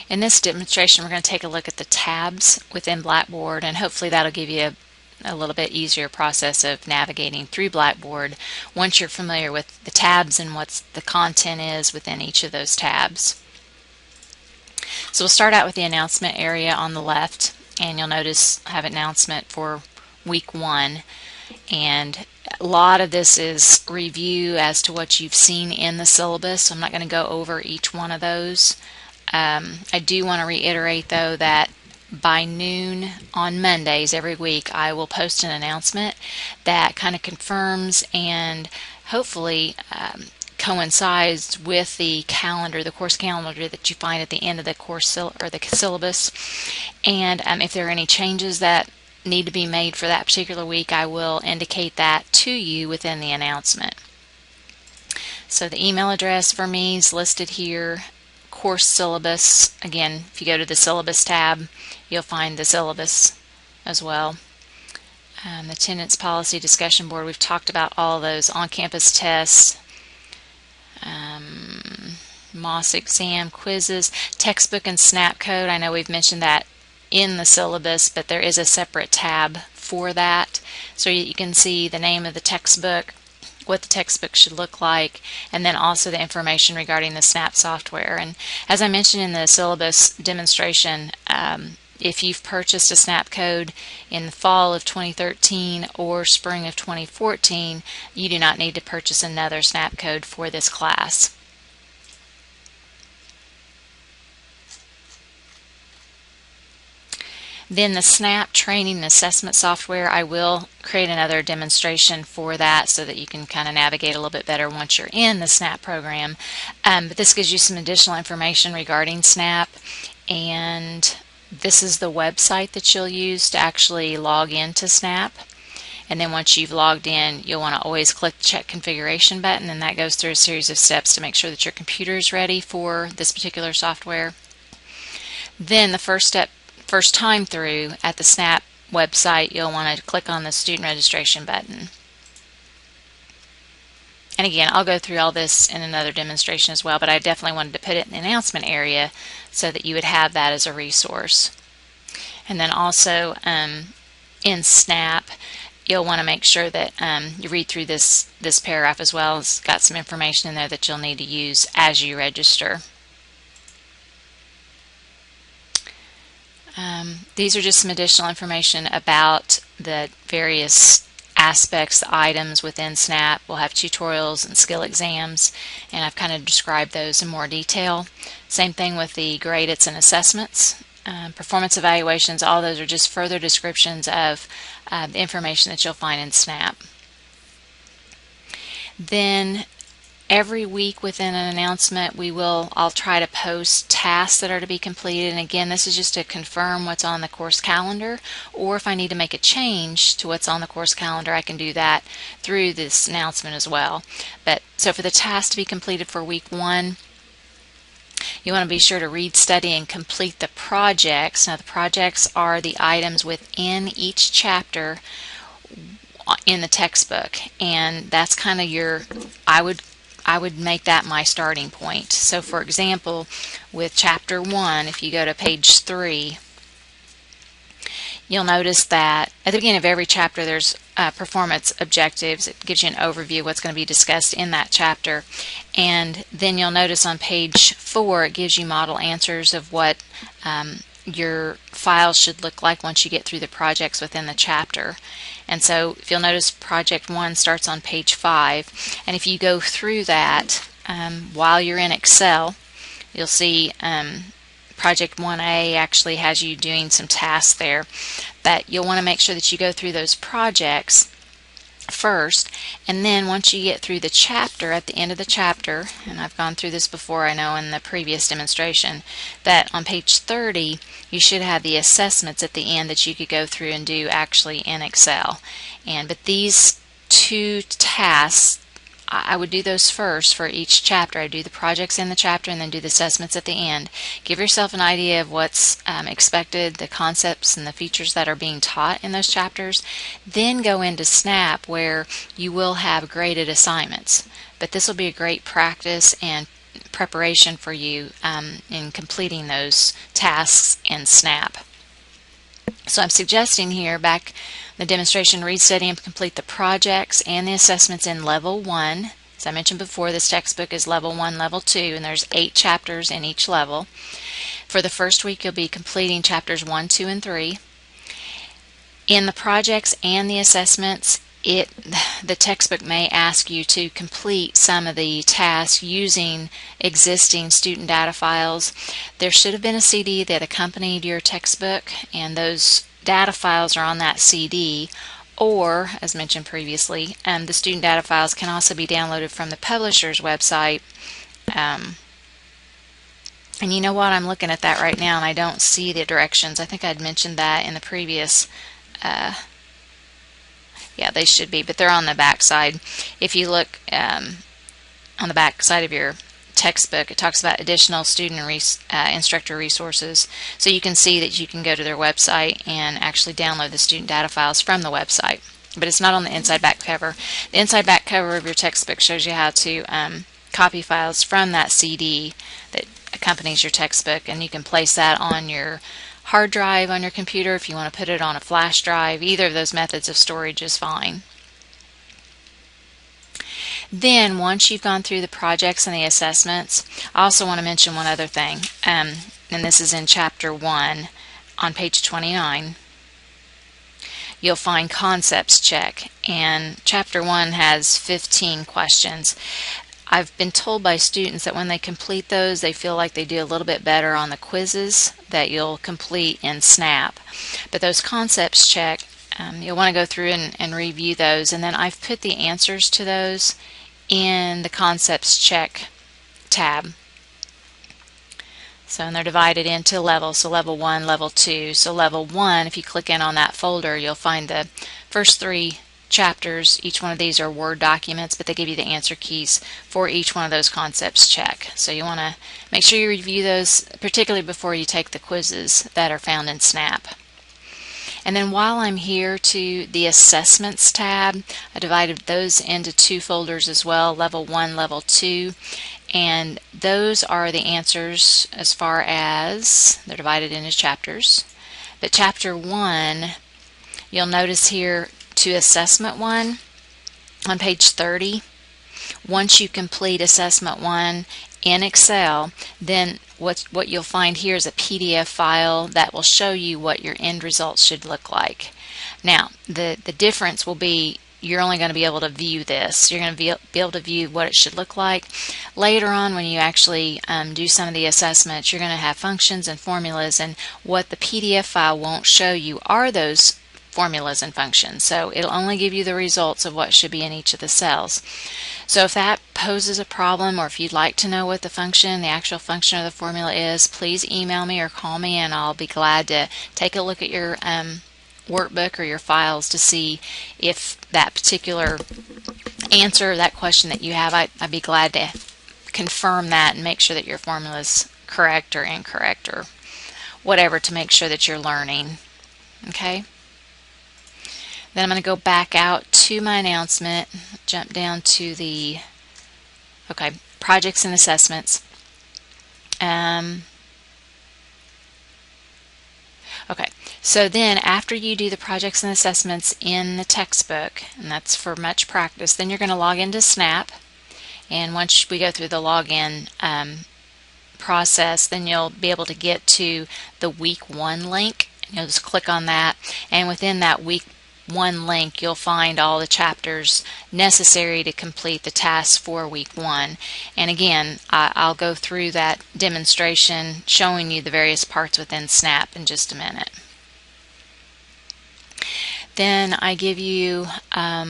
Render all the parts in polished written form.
In this demonstration, we're going to take a look at the tabs within Blackboard, and hopefully that'll give you a little bit easier process of navigating through Blackboard once you're familiar with the tabs and what the content is within each of those tabs. So we'll start out with the announcement area on the left, and you'll notice I have an announcement for week 1, and a lot of this is review as to what you've seen in the syllabus, so I'm not going to go over each one of those. I do want to reiterate though that by noon on Mondays every week I will post an announcement that kind of confirms and hopefully coincides with the calendar, the course calendar that you find at the end of the course or the syllabus. And if there are any changes that need to be made for that particular week, I will indicate that to you within the announcement. So the email address for me is listed here. Course syllabus, again, if you go to the syllabus tab, you'll find the syllabus as well. The attendance policy discussion board, we've talked about all those on-campus tests, MOS exam, quizzes, textbook and snap code. I know we've mentioned that in the syllabus, but there is a separate tab for that, so you can see the name of the textbook, what the textbook should look like, and then also the information regarding the SNAP software. And as I mentioned in the syllabus demonstration, if you've purchased a SNAP code in the fall of 2013 or spring of 2014, you do not need to purchase another SNAP code for this class. Then the SNAP training and assessment software, I will create another demonstration for that so that you can kind of navigate a little bit better once you're in the SNAP program. But this gives you some additional information regarding SNAP, and this is the website that you'll use to actually log into SNAP. And then once you've logged in, you'll want to always click the Check Configuration button, and that goes through a series of steps to make sure that your computer is ready for this particular software. Then the first time through at the SNAP website, you'll want to click on the student registration button. And again, I'll go through all this in another demonstration as well, but I definitely wanted to put it in the announcement area so that you would have that as a resource. And then also in SNAP, you'll want to make sure that you read through this paragraph as well. It's got some information in there that you'll need to use as you register. These are just some additional information about the various aspects, the items within SNAP. We'll have tutorials and skill exams, and I've kind of described those in more detail. Same thing with the grades and assessments, performance evaluations. All those are just further descriptions of the information that you'll find in SNAP. Then every week within an announcement, I'll try to post tasks that are to be completed. And again, this is just to confirm what's on the course calendar, or if I need to make a change to what's on the course calendar, I can do that through this announcement as well. So for the task to be completed for week 1, you want to be sure to read, study, and complete the projects. Now the projects are the items within each chapter in the textbook, and that's kind of I would make that my starting point. So for example, with chapter 1, if you go to page 3, you'll notice that at the beginning of every chapter there's performance objectives. It gives you an overview of what's going to be discussed in that chapter. And then you'll notice on page 4 it gives you model answers of what your file should look like once you get through the projects within the chapter. And so if you'll notice, project 1 starts on page 5, and if you go through that while you're in Excel, you'll see project 1A actually has you doing some tasks there, but you'll want to make sure that you go through those projects first, and then once you get through the chapter, at the end of the chapter, and I've gone through this before, I know in the previous demonstration, that on page 30 you should have the assessments at the end that you could go through and do actually in Excel. But these two tasks, I would do those first for each chapter. I do the projects in the chapter and then do the assessments at the end. Give yourself an idea of what's expected, the concepts and the features that are being taught in those chapters. Then go into SNAP where you will have graded assignments. But this will be a great practice and preparation for you in completing those tasks in SNAP. So I'm suggesting here back the demonstration, read, study, and complete the projects and the assessments in Level 1. As I mentioned before, this textbook is Level 1, Level 2, and there's 8 chapters in each level. For the first week, you'll be completing chapters 1, 2, and 3. In the projects and the assessments, the textbook may ask you to complete some of the tasks using existing student data files. There should have been a CD that accompanied your textbook, and those data files are on that CD. Or, as mentioned previously, the student data files can also be downloaded from the publisher's website. And you know what? I'm looking at that right now and I don't see the directions. I think I'd mentioned that in the previous yeah, they should be, but they're on the back side. If you look on the back side of your textbook, it talks about additional student and instructor resources. So you can see that you can go to their website and actually download the student data files from the website. But it's not on the inside back cover. The inside back cover of your textbook shows you how to copy files from that CD that accompanies your textbook, and you can place that on your hard drive on your computer if you want to put it on a flash drive. Either of those methods of storage is fine. Then once you've gone through the projects and the assessments, I also want to mention one other thing, and this is in Chapter 1 on page 29. You'll find Concepts Check, and Chapter 1 has 15 questions. I've been told by students that when they complete those, they feel like they do a little bit better on the quizzes that you'll complete in SNAP. But those Concepts Check, you'll want to go through and review those, and then I've put the answers to those in the Concepts Check tab. So, and they're divided into levels, so Level 1, Level 2. So Level 1, if you click in on that folder, you'll find the first 3 chapters. Each one of these are Word documents, but they give you the answer keys for each one of those Concepts Check. So you want to make sure you review those, particularly before you take the quizzes that are found in SNAP. And then while I'm here to the Assessments tab, I divided those into 2 folders as well, Level 1, Level 2. And those are the answers as far as they're divided into chapters. But Chapter 1, you'll notice here to Assessment 1 on page 30, once you complete Assessment 1 in Excel, then what you'll find here is a PDF file that will show you what your end results should look like. Now, the difference will be you're only going to be able to view this. You're going to be able to view what it should look like. Later on, when you actually do some of the assessments, you're going to have functions and formulas, and what the PDF file won't show you are those formulas and functions. So it'll only give you the results of what should be in each of the cells. So if that poses a problem, or if you'd like to know what the actual function of the formula is, please email me or call me, and I'll be glad to take a look at your workbook or your files to see if that particular answer, that question that you have, I'd be glad to confirm that and make sure that your formula is correct or incorrect or whatever, to make sure that you're learning. Okay? Then I'm going to go back out to my announcement, jump down to the projects and assessments. Okay, so then after you do the projects and assessments in the textbook, and that's for much practice, then you're going to log into SNAP. And once we go through the login process, then you'll be able to get to the Week 1 link. You'll just click on that, and within that Week 1 link, you'll find all the chapters necessary to complete the tasks for Week 1. And again, I'll go through that demonstration showing you the various parts within SNAP in just a minute. Then I give you a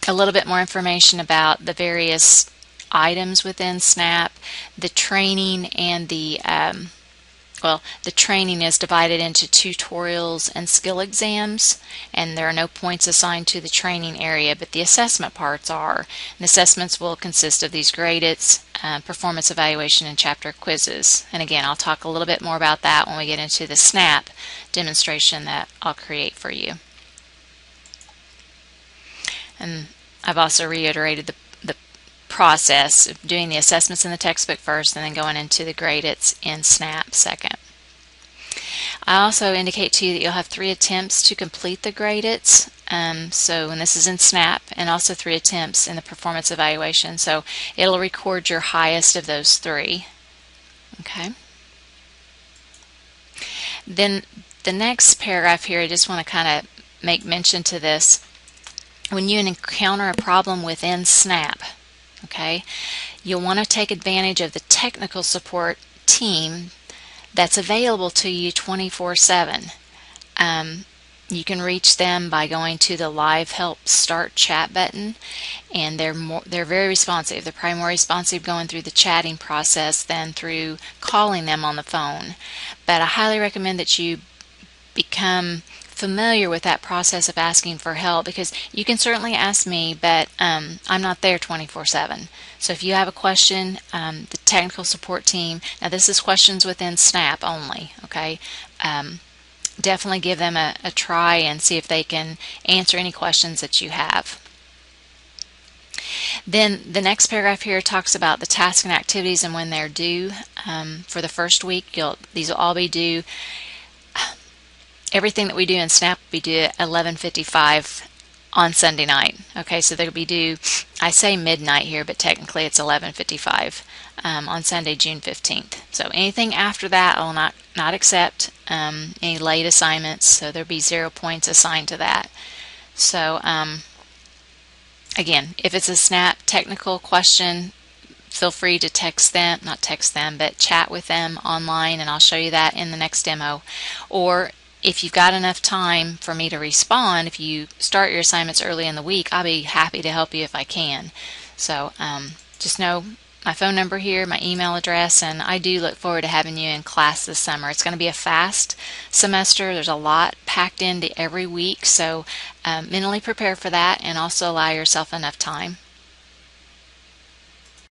little bit more information about the various items within SNAP, the training, and the training is divided into tutorials and skill exams, and there are no points assigned to the training area, but the assessment parts are. And assessments will consist of these grade-its, performance evaluation, and chapter quizzes. And again, I'll talk a little bit more about that when we get into the SNAP demonstration that I'll create for you. And I've also reiterated the process of doing the assessments in the textbook first and then going into the grade-its in SNAP second. I also indicate to you that you'll have 3 attempts to complete the grade-its. So, and this is in SNAP, and also 3 attempts in the performance evaluation. So it'll record your highest of those 3. Okay. Then the next paragraph here, I just want to kind of make mention to this. When you encounter a problem within SNAP, okay, you'll want to take advantage of the technical support team that's available to you 24/7. You can reach them by going to the Live Help Start chat button, and they're very responsive. They're probably more responsive going through the chatting process than through calling them on the phone. But I highly recommend that you become familiar with that process of asking for help, because you can certainly ask me, but I'm not there 24/7. So if you have a question, the technical support team, now this is questions within SNAP only, okay? Definitely give them a try and see if they can answer any questions that you have. Then the next paragraph here talks about the tasks and activities and when they're due. For the first week, these will all be due. Everything that we do in SNAP will be due at 11:55 on Sunday night. Okay, so they'll be due, I say midnight here, but technically it's 11:55 on Sunday, June 15th. So anything after that I will not accept any late assignments, so there'll be 0 points assigned to that. So again, if it's a SNAP technical question, feel free to but chat with them online, and I'll show you that in the next demo. Or if you've got enough time for me to respond, if you start your assignments early in the week, I'll be happy to help you if I can. So just know my phone number here, my email address, and I do look forward to having you in class this summer. It's going to be a fast semester. There's a lot packed into every week, so mentally prepare for that and also allow yourself enough time.